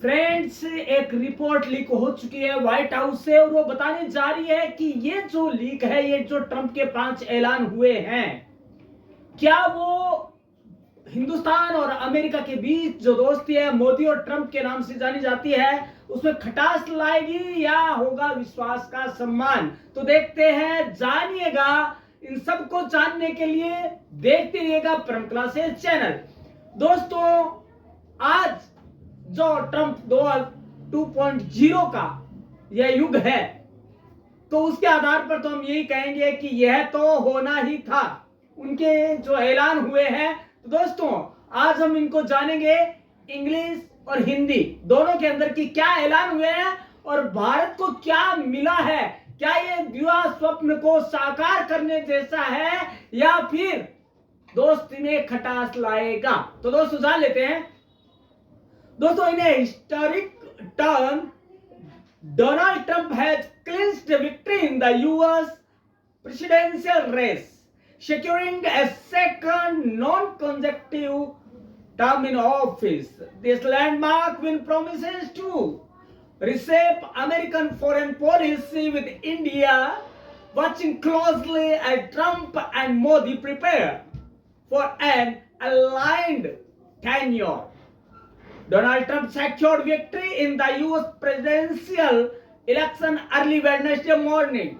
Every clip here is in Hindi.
फ्रेंड्स, एक रिपोर्ट लीक हो चुकी है व्हाइट हाउस से और वो बताने जा रही है कि ये जो लीक है, ये जो ट्रंप के 5 ऐलान हुए हैं, क्या वो हिंदुस्तान और अमेरिका के बीच जो दोस्ती है मोदी और ट्रंप के नाम से जानी जाती है, उसमें खटास लाएगी या होगा विश्वास का सम्मान? तो देखते हैं, जानिएगा। इन सबको जानने के लिए देखते रहिएगा परम क्लासेस चैनल। दोस्तों, आज जो ट्रंप 2.0 का यह युग है, तो उसके आधार पर तो हम यही कहेंगे कि यह तो होना ही था। उनके जो ऐलान हुए हैं, तो दोस्तों आज हम इनको जानेंगे, इंग्लिश और हिंदी दोनों के अंदर की क्या ऐलान हुए हैं और भारत को क्या मिला है। क्या ये दिवा स्वप्न को साकार करने जैसा है या फिर दोस्ती में खटास लाएगा? तो दोस्तों जान लेते हैं। दोस्तों, इन a historic turn, Donald Trump has clinched a victory in the US presidential race, securing a second non-consecutive term in office. This landmark win promises to reshape American foreign policy, with India watching closely as Trump and Modi prepare for an aligned tenure. Donald Trump secured victory in the US presidential election early Wednesday morning.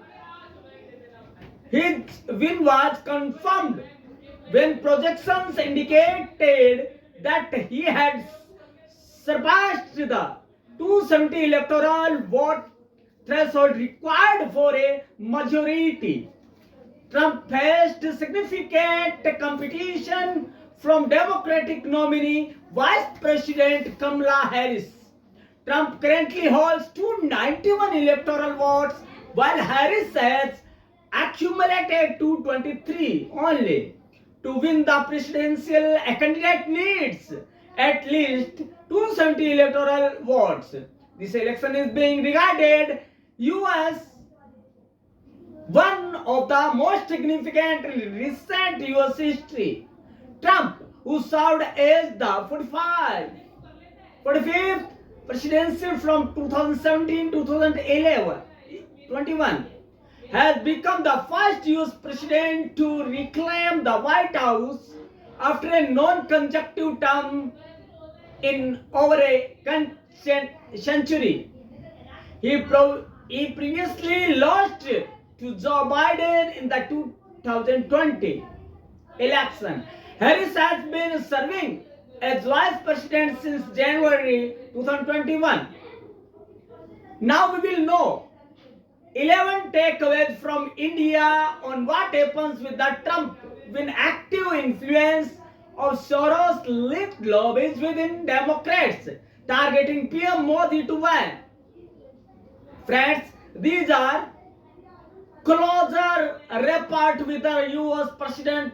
His win was confirmed when projections indicated that he had surpassed the 270 electoral vote threshold required for a majority. Trump faced significant competition from Democratic nominee Vice President Kamala Harris. Trump currently holds 291 electoral votes, while Harris has accumulated 223 only. To win the presidential, a candidate needs at least 270 electoral votes. This election is being regarded US one of the most significant in recent US history. Trump, who served as the 45th presidency from 2017 to 2021, has become the first US president to reclaim the White House after a non-consecutive term in over a century. He previously lost to Joe Biden in the 2020 election. Harris has been serving as vice president since January 2021. Now we will know 11 takeaways from India on what happens with the Trump when active influence of Soros-linked lobbies within Democrats targeting PM Modi to win. Friends, these are closer report with the US President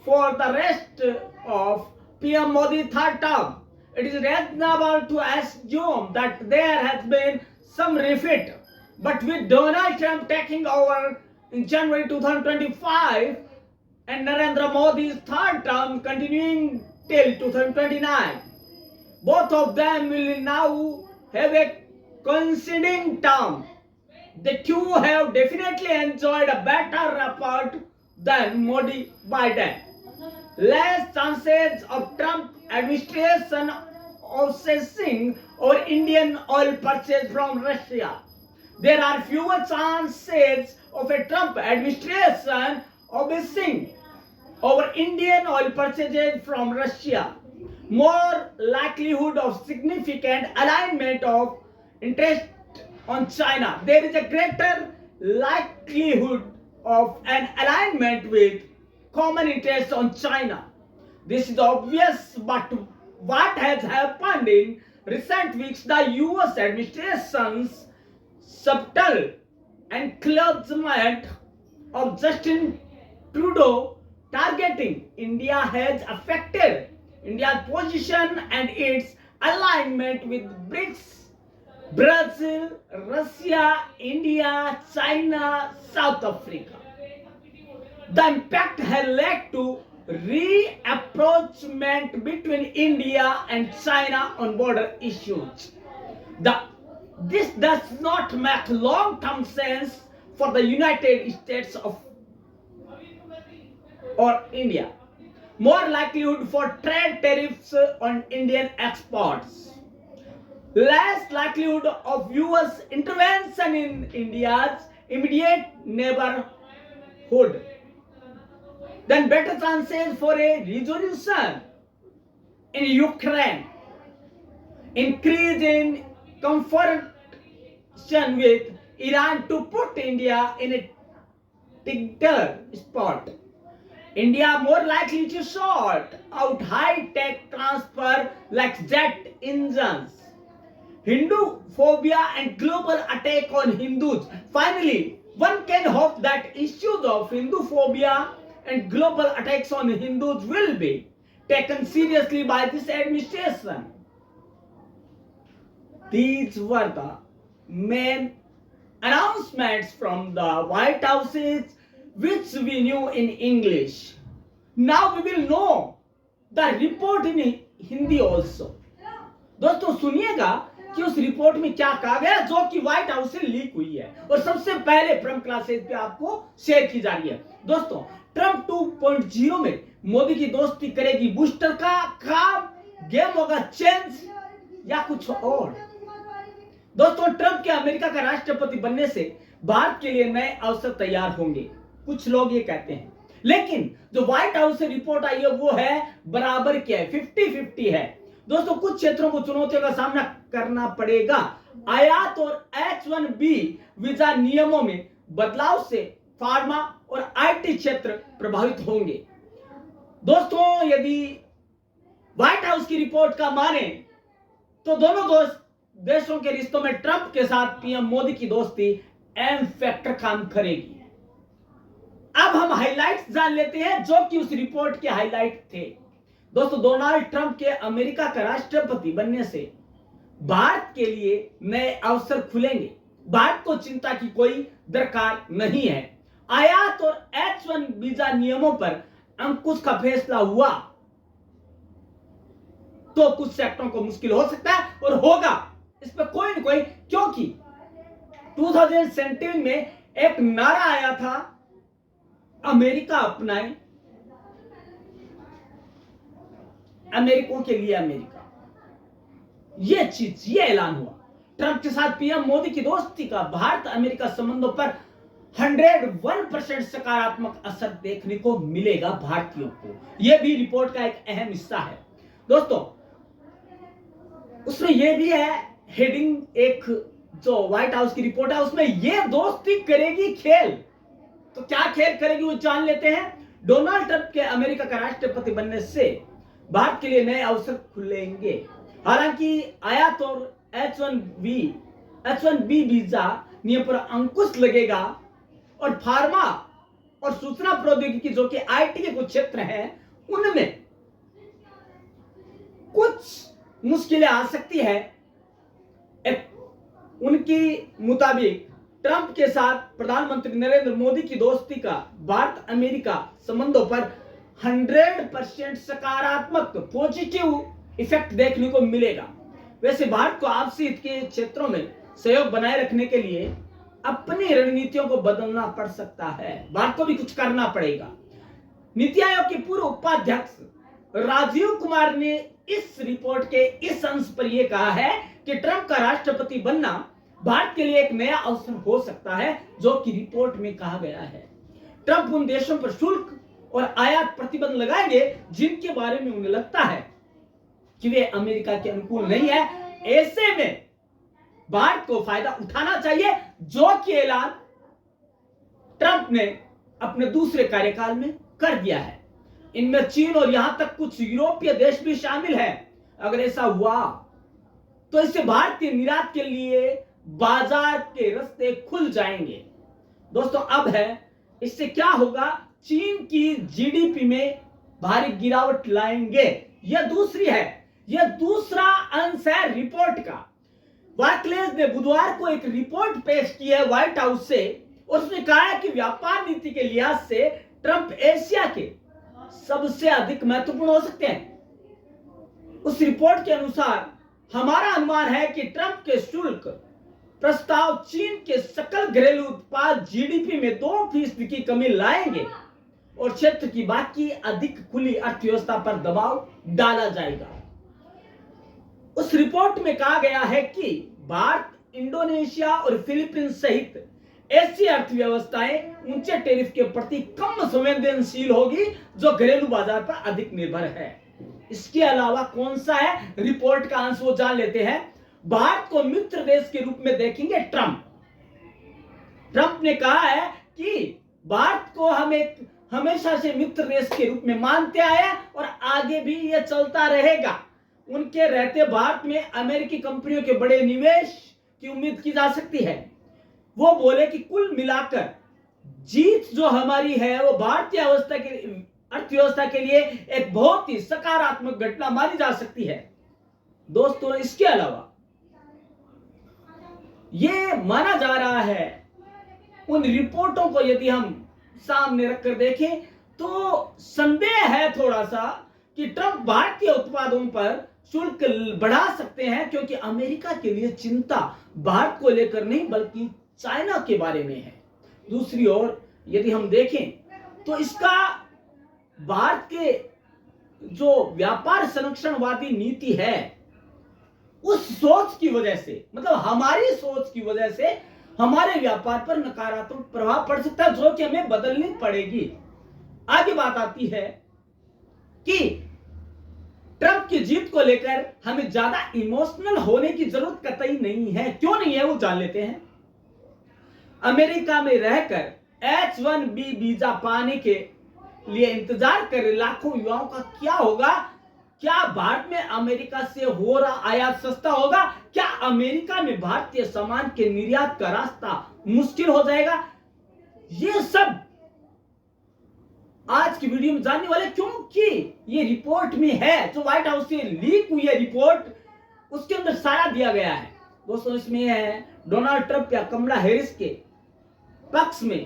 for the rest of PM Modi's third term. It is reasonable to assume that there has been some refit, but with Donald Trump taking over in January 2025 and Narendra Modi's third term continuing till 2029, both of them will now have a coinciding term. The two have definitely enjoyed a better rapport than Modi-Biden. Less chances of Trump administration obsessing over Indian oil purchase from Russia. There are fewer chances of a Trump administration obsessing over Indian oil purchases from Russia. More likelihood of significant alignment of interest on China. There is a greater likelihood of an alignment with common interests on China. This is obvious, but what has happened in recent weeks, the US administration's subtle encouragement of Justin Trudeau targeting India has affected India's position and its alignment with BRICS, Brazil, Russia, India, China, South Africa. The impact has led to reapproachment between India and China on border issues. This does not make long-term sense for the United States or India. More likelihood for trade tariffs on Indian exports. Less likelihood of US intervention in India's immediate neighborhood. Then better chances for a resolution in Ukraine. Increase in confrontation with Iran to put India in a tighter spot. India more likely to sort out high-tech transfer like jet engines. Hindu phobia and global attack on Hindus. Finally, one can hope that issues of Hindu phobia and global attacks on Hindus will be taken seriously by this administration. These were the main announcements from the White House, which we knew in English. Now we will know the report in Hindi also. दोस्तों सुनिएगा कि उस रिपोर्ट में क्या कहा गया जो कि व्हाइट हाउस से लीक हुई है और सबसे पहले फ्रॉम क्लासेज पे आपको शेयर की जा रही है। दोस्तों ट्रम्प 2.0 में मोदी की दोस्ती करेगी बूस्टर का काम, गेम होगा चेंज या कुछ और। दोस्तों ट्रम्प के अमेरिका का राष्ट्रपति बनने से भारत के लिए नए अवसर तैयार होंगे, कुछ लोग ये कहते हैं, लेकिन जो व्हाइट हाउस से रिपोर्ट आई है वो है बराबर क्या है, 50-50 है। दोस्तों कुछ क्षेत्रों को चुनौतियों का सामना करना पड़ेगा। आयात और H1B वीजा नियमों में बदलाव से फार्मा और आईटी क्षेत्र प्रभावित होंगे। दोस्तों यदि व्हाइट हाउस की रिपोर्ट का माने तो दोनों देशों के रिश्तों में ट्रंप के साथ पीएम मोदी की दोस्ती एम फैक्टर काम करेगी। अब हम हाइलाइट्स जान लेते हैं जो कि उस रिपोर्ट के हाइलाइट थे। दोस्तों डोनाल्ड ट्रंप के अमेरिका का राष्ट्रपति बनने से भारत के लिए नए अवसर खुलेंगे। भारत को चिंता की कोई दरकार नहीं है। आयात और H1 वीजा नियमों पर अंकुश का फैसला हुआ तो कुछ सेक्टरों को मुश्किल हो सकता है और होगा, इस पर कोई न कोई, क्योंकि 2017 में एक नारा आया था अमेरिका अपनाए, अमेरिकों के लिए अमेरिका। ये ऐलान हुआ। ट्रंप के साथ पीएम मोदी की दोस्ती का भारत अमेरिका संबंधों पर 101% सकारात्मक असर देखने को मिलेगा भारतीयों को। यह भी रिपोर्ट का एक अहम हिस्सा है। दोस्तों उसमें यह भी है हेडिंग, एक जो व्हाइट हाउस की रिपोर्ट है उसमें यह दोस्ती करेगी खेल। तो क्या खेल करेगी वो जान लेते हैं। डोनाल्ड ट्रंप के अमेरिका का राष्ट्रपति बनने से भारत के लिए नए अवसर खुलेंगे। हालांकि आयात और H1B वीजा नियम पर अंकुश लगेगा और फार्मा और सूचना प्रौद्योगिकी जो कि आईटी के कुछ क्षेत्र हैं उनमें कुछ मुश्किलें आ सकती है। उनकी मुताबिक ट्रंप के साथ प्रधानमंत्री नरेंद्र मोदी की दोस्ती का भारत अमेरिका संबंधों पर 100% सकारात्मक पॉजिटिव इफेक्ट देखने को मिलेगा। वैसे भारत को आपसी हित के क्षेत्रों में सहयोग बनाए रखने के लिए अपनी रणनीतियों को बदलना पड़ सकता है। भारत को भी कुछ करना पड़ेगा। नीति आयोग के पूर्व उपाध्यक्ष राजीव कुमार ने इस रिपोर्ट के इस अंश पर यह कहा है कि ट्रंप का राष्ट्रपति बनना भारत के लिए एक नया अवसर हो सकता है, जो कि रिपोर्ट में कहा गया है। ट्रंप उन देशों पर शुल्क और आयात प्रतिबंध लगाएंगे जिनके बारे में उन्हें लगता है कि वे अमेरिका के अनुकूल नहीं है। ऐसे में भारत को फायदा उठाना चाहिए, जो कि ऐलान ट्रंप ने अपने दूसरे कार्यकाल में कर दिया है। इनमें चीन और यहां तक कुछ यूरोपीय देश भी शामिल हैं। अगर ऐसा हुआ तो इससे भारत के निर्यात के लिए बाजार के रास्ते खुल जाएंगे। दोस्तों अब है इससे क्या होगा, चीन की जीडीपी में भारी गिरावट लाएंगे। यह दूसरा अंश है रिपोर्ट का। बार्कलेज ने बुधवार को एक रिपोर्ट पेश की है व्हाइट हाउस से। उसने कहा है कि व्यापार नीति के लिहाज से ट्रंप एशिया के सबसे अधिक महत्वपूर्ण हो सकते हैं। उस रिपोर्ट के अनुसार हमारा अनुमान है कि ट्रंप के शुल्क प्रस्ताव चीन के सकल घरेलू उत्पाद जीडीपी में 2% की कमी लाएंगे और क्षेत्र की बाकी अधिक खुली अर्थव्यवस्था पर दबाव डाला जाएगा। उस रिपोर्ट में कहा गया है कि भारत, इंडोनेशिया और फिलीपींस सहित ऐसी अर्थव्यवस्थाएं ऊंचे टैरिफ के प्रति कम संवेदनशील होगी जो घरेलू बाजार पर अधिक निर्भर है। इसके अलावा कौन सा है रिपोर्ट का अंश, वो जान लेते हैं। भारत को मित्र देश के रूप में देखेंगे ट्रंप ने कहा है कि भारत को हम एक हमेशा से मित्र देश के रूप में मानते आए हैं और आगे भी यह चलता रहेगा। उनके रहते भारत में अमेरिकी कंपनियों के बड़े निवेश की उम्मीद की जा सकती है। वो बोले कि कुल मिलाकर जीत जो हमारी है वो भारतीय अर्थव्यवस्था के लिए एक बहुत ही सकारात्मक घटना मानी जा सकती है। दोस्तों, इसके अलावा यह माना जा रहा है, उन रिपोर्टों को यदि हम सामने रखकर देखें तो संदेह है थोड़ा सा कि ट्रंप भारतीय उत्पादों पर शुल्क बढ़ा सकते हैं, क्योंकि अमेरिका के लिए चिंता भारत को लेकर नहीं बल्कि चाइना के बारे में है। दूसरी ओर यदि हम देखें तो इसका भारत के जो व्यापार संरक्षणवादी नीति है उस सोच की वजह से, मतलब हमारी सोच की वजह से हमारे व्यापार पर नकारात्मक प्रभाव पड़ सकता है, जो कि हमें बदलनी पड़ेगी। आगे बात आती है कि ट्रंप की जीत को लेकर हमें ज्यादा इमोशनल होने की जरूरत कतई नहीं है। क्यों नहीं है वो जान लेते हैं। अमेरिका में रहकर H-1B वीजा पाने के लिए इंतजार कर रहे लाखों युवाओं का क्या होगा? क्या भारत में अमेरिका से हो रहा आयात सस्ता होगा? क्या अमेरिका में भारतीय सामान के निर्यात का रास्ता मुश्किल हो जाएगा? ये सब आज की वीडियो में जानने वाले, क्योंकि ये रिपोर्ट में है, जो व्हाइट हाउस से लीक हुई है रिपोर्ट, उसके अंदर सारा दिया गया है। दोस्तों, इसमें है डोनाल्ड ट्रंप या कमला हैरिस के पक्ष में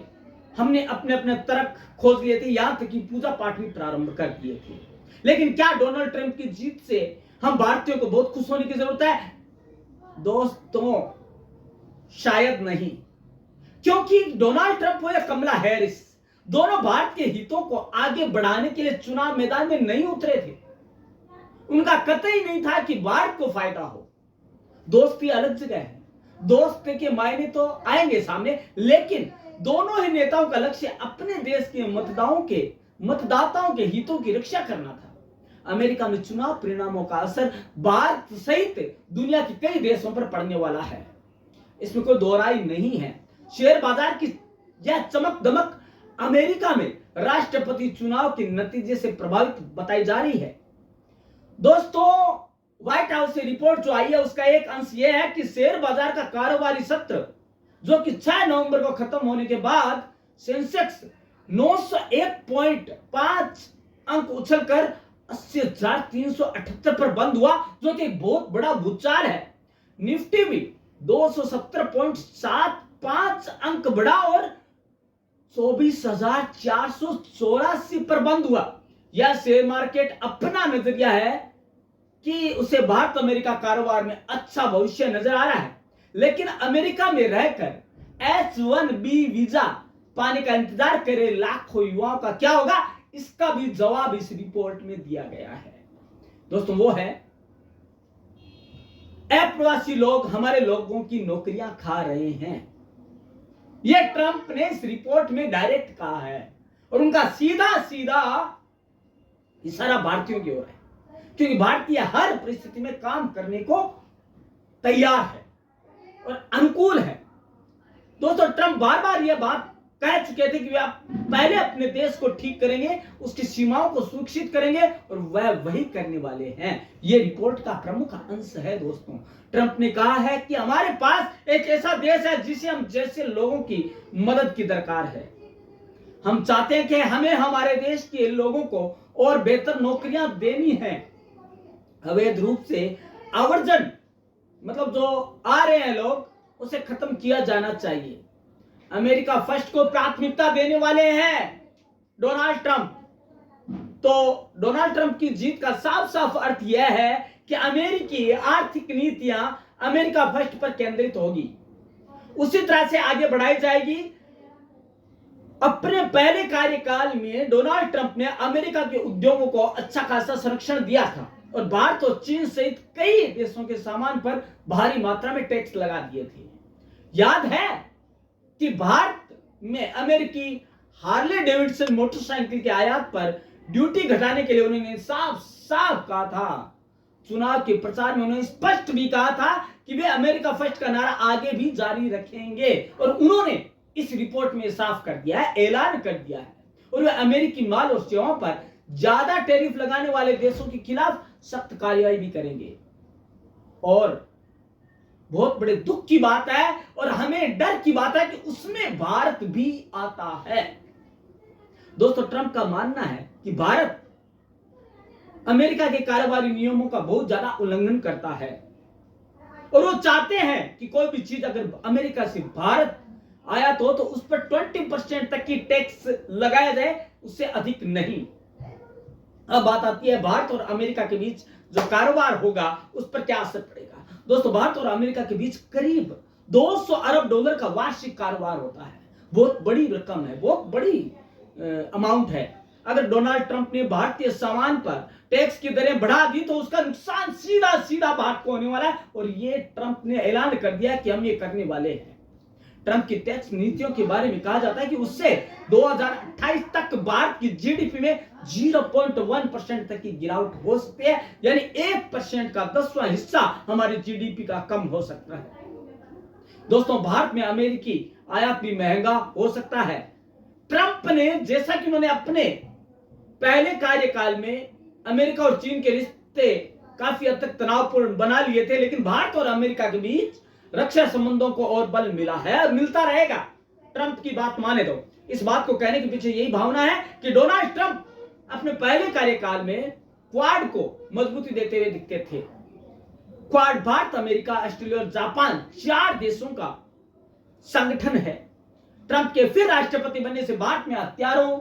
हमने अपने अपने तर्क खोज लिए थे, यहां तक कि पूजा पाठ भी प्रारंभ कर दिए थे। लेकिन क्या डोनाल्ड ट्रंप की जीत से हम भारतीयों को बहुत खुश होने की जरूरत है? दोस्तों, शायद नहीं, क्योंकि डोनाल्ड ट्रंप हो या कमला हैरिस, दोनों भारत के हितों को आगे बढ़ाने के लिए चुनाव मैदान में नहीं उतरे थे। उनका कतई नहीं था कि भारत को फायदा हो। दोस्ती अलग जगह है, दोस्ती के मायने तो आएंगे सामने, लेकिन दोनों ही नेताओं का लक्ष्य अपने देश के मतदाताओं के हितों की रक्षा करना था। अमेरिका में चुनाव परिणामों का असर भारत सहित दुनिया के कई देशों पर पड़ने वाला है, इसमें कोई दो राय नहीं है। शेयर बाजार की यह चमक दमक अमेरिका में राष्ट्रपति चुनाव के नतीजे से प्रभावित बताई जा रही है। दोस्तों, व्हाइट हाउस से रिपोर्ट जो आई है उसका एक अंश यह है कि शेयर बाजार का कारोबारी सत्र, जो कि 6 नवंबर को खत्म होने के बाद सेंसेक्स 901.5 अंक उछलकर 80,378 पर बंद हुआ, जो कि एक बहुत बड़ा भूचाल है। निफ्टी भी 270.75 अंक बढ़ा और 24,484 पर बंद हुआ। यह शेयर मार्केट अपना नजरिया है कि उसे भारत अमेरिका कारोबार में अच्छा भविष्य नजर आ रहा है, लेकिन अमेरिका में रहकर H-1B वीजा पाने का इंतजार करे लाखों युवाओं का क्या होगा? इसका भी जवाब इस रिपोर्ट में दिया गया है। दोस्तों, वो है अप्रवासी लोग हमारे लोगों की नौकरियां खा रहे हैं। यह ट्रंप ने इस रिपोर्ट में डायरेक्ट कहा है और उनका सीधा सीधा इशारा भारतीयों की ओर है, क्योंकि भारतीय हर परिस्थिति में काम करने को तैयार है और अनुकूल है। दोस्तों, ट्रंप बार बार यह बात कह चुके थे कि वे पहले अपने देश को ठीक करेंगे, उसकी सीमाओं को सुरक्षित करेंगे, और वह वही करने वाले हैं। यह रिपोर्ट का प्रमुख अंश है। दोस्तों, ट्रंप ने कहा है कि हमारे पास एक ऐसा देश है जिसे हम जैसे लोगों की मदद की दरकार है। हम चाहते हैं कि हमें हमारे देश के लोगों को और बेहतर नौकरियां देनी है। अवैध रूप से आवर्जन, मतलब जो आ रहे हैं लोग, उसे खत्म किया जाना चाहिए। अमेरिका फर्स्ट को प्राथमिकता देने वाले हैं डोनाल्ड ट्रंप। तो डोनाल्ड ट्रंप की जीत का साफ साफ अर्थ यह है कि अमेरिकी आर्थिक नीतियां अमेरिका फर्स्ट पर केंद्रित होगी, उसी तरह से आगे बढ़ाई जाएगी। अपने पहले कार्यकाल में डोनाल्ड ट्रंप ने अमेरिका के उद्योगों को अच्छा खासा संरक्षण दिया था और भारत और चीन सहित कई देशों के सामान पर भारी मात्रा में टैक्स लगा दिए थे। याद है कि भारत में अमेरिकी हार्ले डेविडसन मोटरसाइकिल के आयात पर ड्यूटी घटाने के लिए उन्होंने साफ साफ कहा था, चुनाव के प्रचार में उन्होंने स्पष्ट भी कहा था कि वे अमेरिका फर्स्ट का नारा आगे भी जारी रखेंगे और उन्होंने इस रिपोर्ट में साफ कर दिया है, ऐलान कर दिया है और वे अमेरिकी माल और सेवाओं पर ज्यादा टैरिफ लगाने वाले देशों के खिलाफ सख्त कार्रवाई भी करेंगे। और बहुत बड़े दुख की बात है और हमें डर की बात है कि उसमें भारत भी आता है। दोस्तों, ट्रंप का मानना है कि भारत अमेरिका के कारोबारी नियमों का बहुत ज्यादा उल्लंघन करता है और वो चाहते हैं कि कोई भी चीज अगर अमेरिका से भारत आयात हो तो उस पर 20% तक की टैक्स लगाया जाए, उससे अधिक नहीं। अब बात आती है भारत और अमेरिका के बीच जो कारोबार होगा उस पर क्या असर पड़ेगा। दोस्तों, भारत और अमेरिका के बीच करीब 200 अरब डॉलर का वार्षिक कारोबार होता है। बहुत बड़ी रकम है, बहुत बड़ी अमाउंट है। अगर डोनाल्ड ट्रंप ने भारतीय सामान पर टैक्स की दरें बढ़ा दी तो उसका नुकसान सीधा सीधा भारत को होने वाला है और ये ट्रंप ने ऐलान कर दिया कि हम ये करने वाले हैं। ट्रंप की टैक्स नीतियों के बारे में कहा जाता है कि उससे 2028 तक भारत की जीडीपी में 0.1% तक की गिरावट हो सकती है, यानी 1% का 10वां हिस्सा हमारी जीडीपी का कम हो सकता है। दोस्तों, भारत में अमेरिकी आयात भी महंगा हो सकता है। ट्रंप ने, जैसा कि उन्होंने अपने पहले कार्यकाल में अमेरिका और चीन के रिश्ते काफी हद तक तनावपूर्ण बना लिए थे, लेकिन भारत और अमेरिका के बीच रक्षा संबंधों को और बल मिला है और मिलता रहेगा। ट्रंप की बात माने तो इस बात को कहने के पीछे यही भावना है कि डोनाल्ड ट्रंप अपने पहले कार्यकाल में क्वाड को मजबूती देते हुए दिखते थे। क्वाड भारत, अमेरिका, ऑस्ट्रेलिया और जापान 4 देशों का संगठन है। ट्रंप के फिर राष्ट्रपति बनने से भारत में हथियारों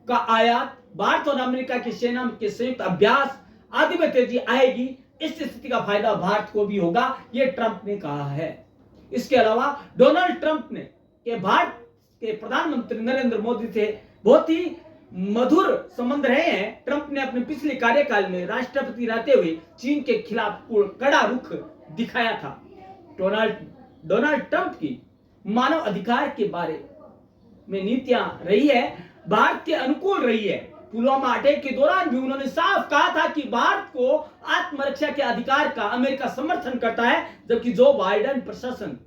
का आयात, भारत और अमेरिका की सेना के संयुक्त अभ्यास आदि में तेजी आएगी। इस स्थिति का फायदा भारत को भी होगा, यह ट्रंप ने कहा है। इसके अलावा डोनाल्ड ट्रंप ने भारत के प्रधानमंत्री नरेंद्र मोदी से बहुत ही मधुर संबंध रहे हैं। ट्रंप ने अपने पिछले कार्यकाल में राष्ट्रपति रहते हुए चीन के खिलाफ कड़ा रुख दिखाया था। डोनाल्ड ट्रंप की मानव अधिकार के बारे में नीतियां रही है, भारत के अनुकूल रही है। पुलवामा अटैक के दौरान भी उन्होंने साफ कहा था कि भारत को आत्मरक्षा के अधिकार का अमेरिका समर्थन करता है, जबकि जो बाइडेन प्रशासन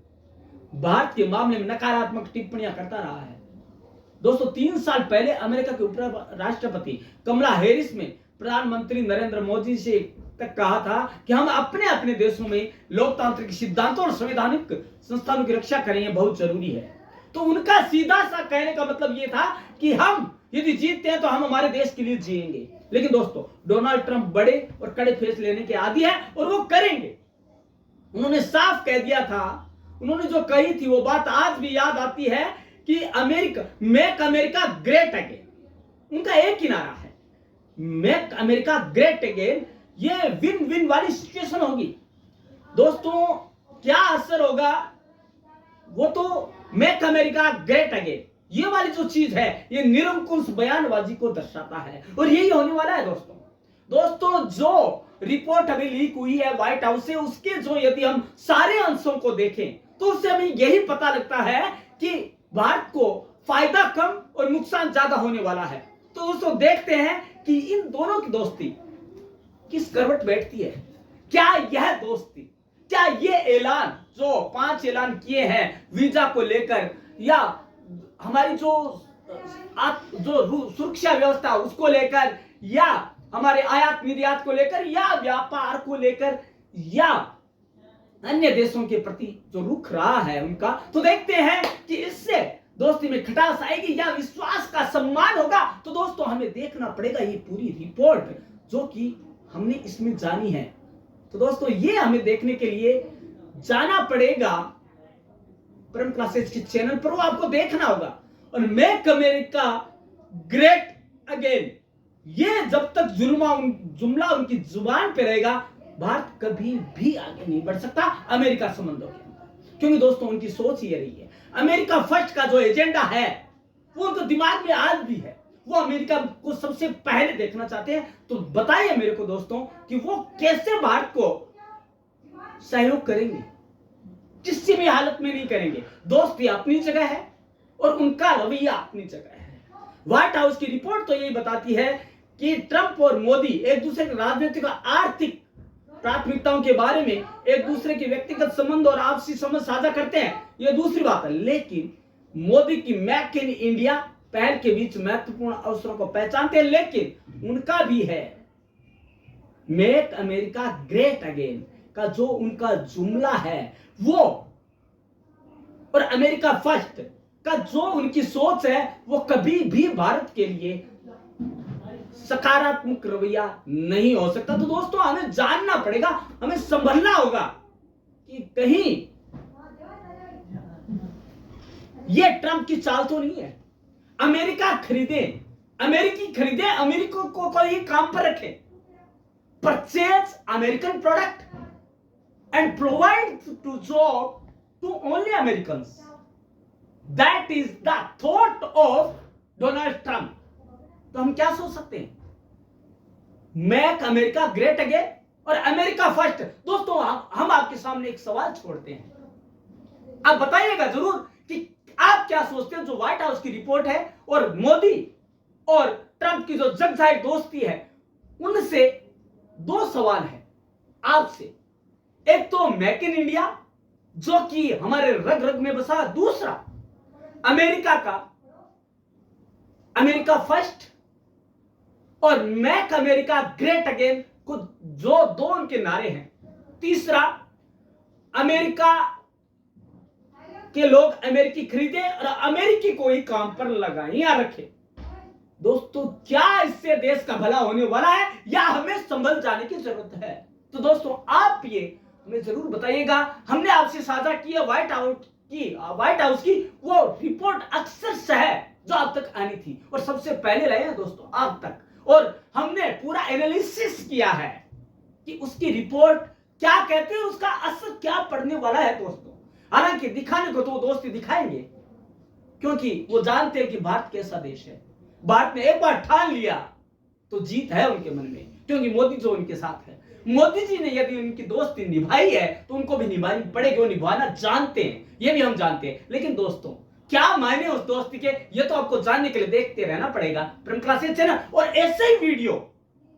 भारत के मामले में नकारात्मक टिप्पणियां करता रहा है। दोस्तों, 3 साल पहले अमेरिका के उप राष्ट्रपति कमला हैरिस ने प्रधानमंत्री नरेंद्र मोदी से तक कहा था कि हम अपने अपने देशों में लोकतांत्रिक सिद्धांतों और संवैधानिक संस्थानों की रक्षा करें, यह बहुत जरूरी है। तो उनका सीधा सा कहने का मतलब यह था कि हम यदि जीतते हैं तो हम हमारे देश के लिए जिएंगे। लेकिन दोस्तों, डोनाल्ड ट्रंप बड़े और कड़े फैसले लेने के आदी है और वो करेंगे। उन्होंने साफ कह दिया था, उन्होंने जो कही थी वो बात आज भी याद आती है कि America, make America great again. उनका एक ही नारा है, मेक अमेरिका ग्रेट अगेन। ये विन विन वाली सिचुएशन होगी। दोस्तों, क्या असर होगा वो तो मेक अमेरिका ग्रेट अगेन, ये वाली जो चीज है ये निरंकुश बयानबाजी को दर्शाता है और यही होने वाला है। दोस्तों, जो रिपोर्ट अभी लीक हुई है व्हाइट हाउस से, उसके जो यदि हम सारे अंशों को देखें तो उससे हमें यही पता लगता है कि भारत को फायदा कम और नुकसान ज्यादा होने वाला है। तो दोस्तों, देखते हैं कि इन दोनों की दोस्ती किस करवट बैठती है। क्या यह दोस्ती, क्या ये ऐलान जो 5 ऐलान किए हैं वीजा को लेकर, या हमारी जो सुरक्षा व्यवस्था उसको लेकर, या हमारे आयात निर्यात को लेकर, या व्यापार को लेकर, या अन्य देशों के प्रति जो रुख रहा है उनका, तो देखते हैं कि इससे दोस्ती में खटास आएगी या विश्वास का सम्मान होगा। तो दोस्तों, हमें देखना पड़ेगा ये पूरी रिपोर्ट जो कि हमने इसमें जानी है। तो दोस्तों, ये हमें देखने के लिए जाना पड़ेगा परम क्लासेस के चैनल पर, वो आपको देखना होगा। और मेक अमेरिका ग्रेट अगेन ये जब तक जुमला उनकी जुबान पे रहेगा, भारत कभी भी आगे नहीं बढ़ सकता अमेरिका संबंधों के अंदर। क्योंकि दोस्तों उनकी सोच ये रही है, अमेरिका फर्स्ट का जो एजेंडा है वो उनके दिमाग में आज भी है, वो अमेरिका को सबसे पहले देखना चाहते हैं। तो बताइए मेरे को दोस्तों कि वो कैसे भारत को सहयोग करेंगे, किसी भी हालत में नहीं करेंगे। दोस्ती अपनी जगह है और उनका रवैया अपनी जगह है। व्हाइट हाउस की रिपोर्ट तो यही बताती है कि ट्रंप और मोदी एक दूसरे के राजनीतिक और आर्थिक प्राथमिकताओं के बारे में एक दूसरे के व्यक्तिगत संबंध और आपसी समझ साझा करते हैं, यह दूसरी बात है। लेकिन मोदी की मेक इन इंडिया पहल के बीच महत्वपूर्ण अवसरों को पहचानते हैं, लेकिन उनका भी है मेक अमेरिका ग्रेट अगेन का जो उनका जुमला है वो, और अमेरिका फर्स्ट का जो उनकी सोच है वो कभी भी भारत के लिए सकारात्मक रवैया नहीं हो सकता। तो दोस्तों हमें जानना पड़ेगा, हमें संभलना होगा कि कहीं ये ट्रंप की चाल तो नहीं है। अमेरिका खरीदे, अमेरिकी खरीदे, अमेरिका को कोई काम पर रखे, purchase American product and provide to job to only Americans. That is the thought of Donald Trump. तो हम क्या सोच सकते हैं? मेक अमेरिका ग्रेट अगेन और अमेरिका फर्स्ट। दोस्तों हम आपके सामने एक सवाल छोड़ते हैं, आप बताइएगा जरूर कि आप क्या सोचते हैं। जो व्हाइट हाउस की रिपोर्ट है और मोदी और ट्रंप की जो जगजाहिर दोस्ती है, उनसे दो सवाल है आपसे। एक तो मेक इन इंडिया जो कि हमारे रग रग में बसा, दूसरा अमेरिका फर्स्ट और मेक अमेरिका ग्रेट अगेन को जो दो उनके नारे हैं, तीसरा अमेरिका के लोग अमेरिकी खरीदे और अमेरिकी को ही काम पर लगाए या रखे। दोस्तों क्या इससे देश का भला होने वाला है या हमें संभल जाने की जरूरत है? तो दोस्तों आप ये हमें जरूर बताइएगा। हमने आपसे साझा की है व्हाइट हाउस की वो रिपोर्ट अक्सर है जो आप तक आनी थी और सबसे पहले रहे हैं दोस्तों आप तक, और हमने पूरा एनालिसिस किया है कि उसकी रिपोर्ट क्या कहते हैं, उसका असर क्या पड़ने वाला है दोस्तों। हालांकि दिखाने को तो दोस्ती दिखाएंगे क्योंकि वो जानते हैं कि भारत कैसा देश है। भारत ने एक बार ठान लिया तो जीत है उनके मन में, क्योंकि मोदी जो उनके साथ है। मोदी जी ने यदि उनकी दोस्ती निभाई है तो उनको भी निभानी पड़ेगी, वो निभाना जानते हैं, ये भी हम जानते हैं। लेकिन दोस्तों क्या मायने उस दोस्ती के, ये तो आपको जानने के लिए देखते रहना पड़ेगा प्रेम क्लासेस चैनल, और ऐसे ही वीडियो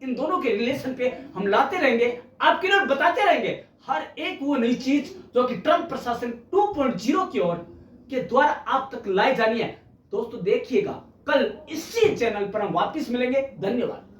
इन दोनों के रिलेशन पे हम लाते रहेंगे, आपके लिए बताते रहेंगे हर एक वो नई चीज जो कि ट्रंप प्रशासन 2.0 की ओर के द्वारा आप तक लाई जानी है। दोस्तों देखिएगा, कल इसी चैनल पर हम वापस मिलेंगे। धन्यवाद।